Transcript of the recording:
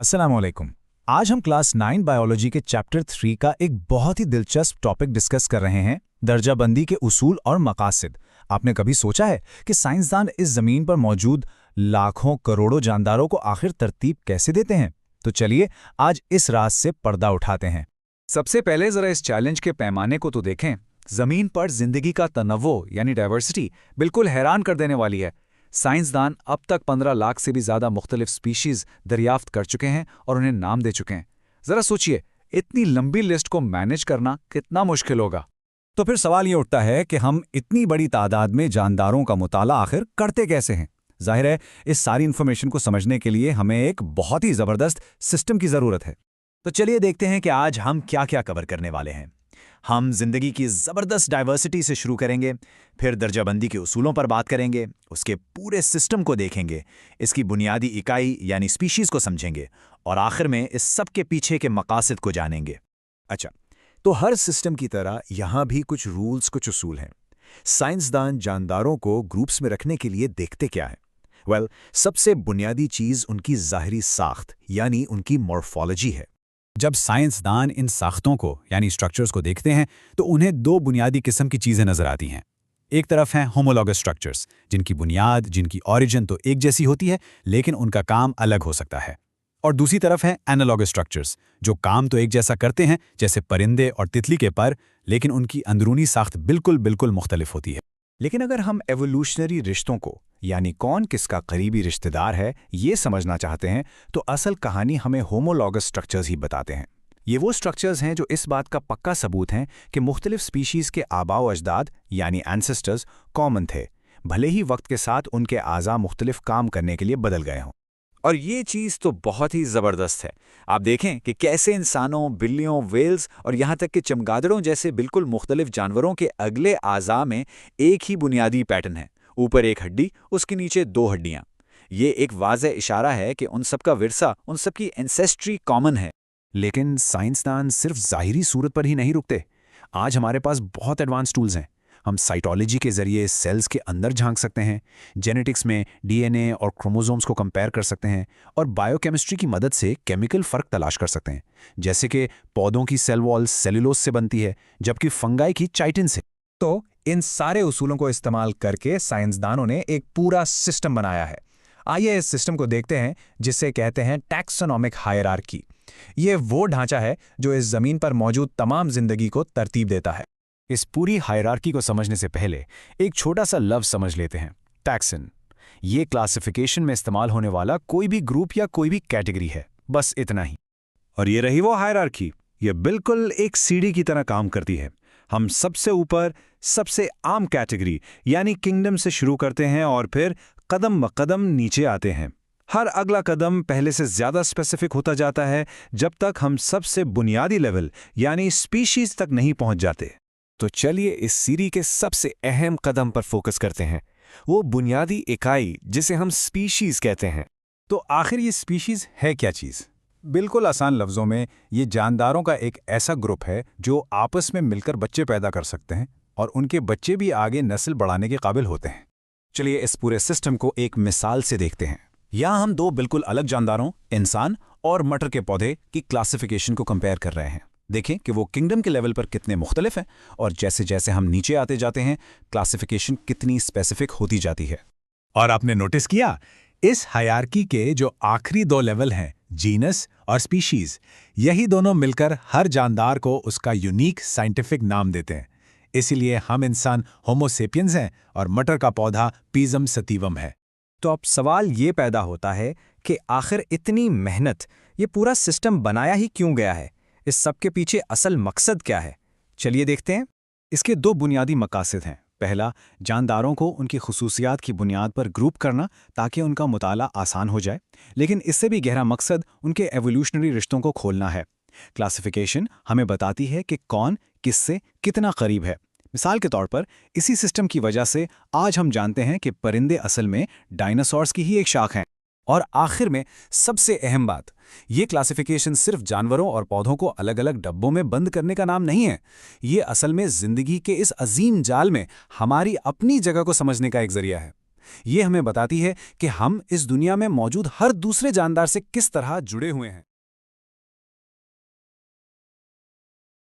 अस्सलाम वालेकुम। आज हम क्लास 9 बायोलॉजी के चैप्टर 3 का एक बहुत ही दिलचस्प टॉपिक डिस्कस कर रहे हैं, दर्जाबंदी के उसूल और मकासद। आपने कभी सोचा है कि साइंसदान इस ज़मीन पर मौजूद लाखों करोड़ों जानदारों को आखिर तरतीब कैसे देते हैं? तो चलिए आज इस राज से पर्दा उठाते हैं। सबसे पहले जरा इस चैलेंज के पैमाने को तो देखें। जमीन पर जिंदगी का तनव्वो यानी डाइवर्सिटी बिल्कुल हैरान कर देने वाली है। साइंसदान अब तक 15 लाख से भी ज्यादा मुख्तलिफ स्पीशीज दरियाफ्त कर चुके हैं और उन्हें नाम दे चुके हैं। जरा सोचिए, इतनी लंबी लिस्ट को मैनेज करना कितना मुश्किल होगा। तो फिर सवाल ये उठता है कि हम इतनी बड़ी तादाद में जानदारों का मुताला आखिर करते कैसे हैं? जाहिर है, इस सारी इन्फॉर्मेशन को समझने के लिए हमें एक बहुत ही ज़बरदस्त सिस्टम की ज़रूरत है। तो चलिए देखते हैं कि आज हम क्या क्या कवर करने वाले हैं। हम जिंदगी की ज़बरदस्त डाइवर्सिटी से शुरू करेंगे, फिर दर्जाबंदी के उसूलों पर बात करेंगे, उसके पूरे सिस्टम को देखेंगे, इसकी बुनियादी इकाई यानी स्पीशीज़ को समझेंगे और आखिर में इस सब के पीछे के मकासद को जानेंगे। अच्छा, तो हर सिस्टम की तरह यहाँ भी कुछ रूल्स, कुछ उसूल हैं। साइंसदान जानदारों को ग्रुप्स में रखने के लिए देखते क्या है? सबसे बुनियादी चीज़ उनकी ज़ाहिरी साख्त यानी उनकी मॉर्फोलॉजी है। जब साइंसदान इन साख्तों को यानी स्ट्रक्चर्स को देखते हैं तो उन्हें दो बुनियादी किस्म की चीज़ें नज़र आती हैं। एक तरफ हैं होमोलॉगस स्ट्रक्चर्स, जिनकी बुनियाद, जिनकी ऑरिजिन तो एक जैसी होती है लेकिन उनका काम अलग हो सकता है। और दूसरी तरफ हैं एनालॉगस स्ट्रक्चर्स, जो काम तो एक जैसा करते हैं जैसे परिंदे और तितली के पर, लेकिन उनकी अंदरूनी साख्त बिल्कुल मुख्तलिफ होती है। लेकिन अगर हम एवोल्यूशनरी रिश्तों को यानी कौन किसका करीबी रिश्तेदार है ये समझना चाहते हैं तो असल कहानी हमें होमोलॉगस स्ट्रक्चर्स ही बताते हैं। ये वो स्ट्रक्चर्स हैं जो इस बात का पक्का सबूत हैं कि मुख्तलिफ स्पीशीज़ के आबाओ अजदाद यानी एंसेस्टर्स कॉमन थे, भले ही वक्त के साथ उनके आज़ा मुख्तलिफ काम करने के लिए बदल गए हों। और ये चीज़ तो बहुत ही ज़बरदस्त है। आप देखें कि कैसे इंसानों, बिल्लियों, वेल्स और यहाँ तक कि चमगादड़ों जैसे बिल्कुल मुख्तलिफ जानवरों के अगले आज़ा में एक ही बुनियादी पैटर्न है। ऊपर एक हड्डी, उसके नीचे दो हड्डियाँ। ये एक वाज़ेह इशारा है कि उन सब का विरसा, उन सब की एंसेस्ट्री कॉमन है। लेकिन साइंसदान सिर्फ ज़ाहिरी सूरत पर ही नहीं रुकते। आज हमारे पास बहुत एडवांस टूल्स हैं। हम साइटोलॉजी के ज़रिए सेल्स के अंदर झांक सकते हैं, जेनेटिक्स में डीएनए और क्रोमोसोम्स को कंपेयर कर सकते हैं और बायोकेमिस्ट्री की मदद से केमिकल फ़र्क तलाश कर सकते हैं, जैसे कि पौधों की सेल वॉल सेल्यूलोज से बनती है जबकि फंगाई की चाइटिन से। तो इन सारे उसूलों को इस्तेमाल करके साइंसदानों ने एक पूरा सिस्टम बनाया है। आइए इस सिस्टम को देखते हैं, जिसे कहते हैं टैक्सोनॉमिक हायरार्की। ये वो ढांचा है जो इस ज़मीन पर मौजूद तमाम जिंदगी को तरतीब देता है। इस पूरी हायरार्की को समझने से पहले एक छोटा सा लफ्ज़ समझ लेते हैं, टैक्सन। ये क्लासिफिकेशन में इस्तेमाल होने वाला कोई भी ग्रुप या कोई भी कैटेगरी है, बस इतना ही। और ये रही वो हायरार्की। ये बिल्कुल एक सीढ़ी की तरह काम करती है। हम सबसे ऊपर सबसे आम कैटेगरी यानी किंगडम से शुरू करते हैं और फिर कदम ब कदम नीचे आते हैं। हर अगला कदम पहले से ज़्यादा स्पेसिफिक होता जाता है जब तक हम सबसे बुनियादी लेवल यानी स्पीशीज़ तक नहीं पहुंच जाते। तो चलिए इस सीरी के सबसे अहम कदम पर फोकस करते हैं, वो बुनियादी इकाई जिसे हम स्पीशीज़ कहते हैं। तो आखिर ये स्पीशीज़ है क्या चीज़? बिल्कुल आसान लफ्ज़ों में ये जानदारों का एक ऐसा ग्रुप है जो आपस में मिलकर बच्चे पैदा कर सकते हैं और उनके बच्चे भी आगे नस्ल बढ़ाने के काबिल होते हैं। चलिए इस पूरे सिस्टम को एक मिसाल से देखते हैं। यहाँ हम दो बिल्कुल अलग जानदारों, इंसान और मटर के पौधे की क्लासिफिकेशन को कंपेयर कर रहे हैं। देखें कि वो किंगडम के लेवल पर कितने मुख्तलिफ हैं और जैसे जैसे हम नीचे आते जाते हैं क्लासिफिकेशन कितनी स्पेसिफिक होती जाती है। और आपने नोटिस किया, इस हायरार्की के जो आखिरी दो लेवल हैं, जीनस और स्पीशीज़, यही दोनों मिलकर हर जानदार को उसका यूनिक साइंटिफिक नाम देते हैं। इसीलिए हम इंसान होमो सेपियंस हैं और मटर का पौधा पीजम सतीवम है। तो अब सवाल ये पैदा होता है कि आखिर इतनी मेहनत, ये पूरा सिस्टम बनाया ही क्यों गया है? इस सब के पीछे असल मकसद क्या है? चलिए देखते हैं। इसके दो बुनियादी मकासद हैं। पहला, जानदारों को उनकी खुसूसियात की बुनियाद पर ग्रुप करना ताकि उनका मुताला आसान हो जाए, लेकिन इससे भी गहरा मकसद उनके एवोल्यूशनरी रिश्तों को खोलना है। क्लासिफिकेशन हमें बताती है कि कौन किससे कितना करीब है। मिसाल के तौर पर इसी सिस्टम की वजह से आज हम जानते हैं कि परिंदे असल में डायनासोर्स की ही एक शाख हैं। और आखिर में सबसे अहम बात, ये क्लासिफिकेशन सिर्फ जानवरों और पौधों को अलग अलग डब्बों में बंद करने का नाम नहीं है। ये असल में जिंदगी के इस अजीम जाल में हमारी अपनी जगह को समझने का एक जरिया है। ये हमें बताती है कि हम इस दुनिया में मौजूद हर दूसरे जानदार से किस तरह जुड़े हुए हैं।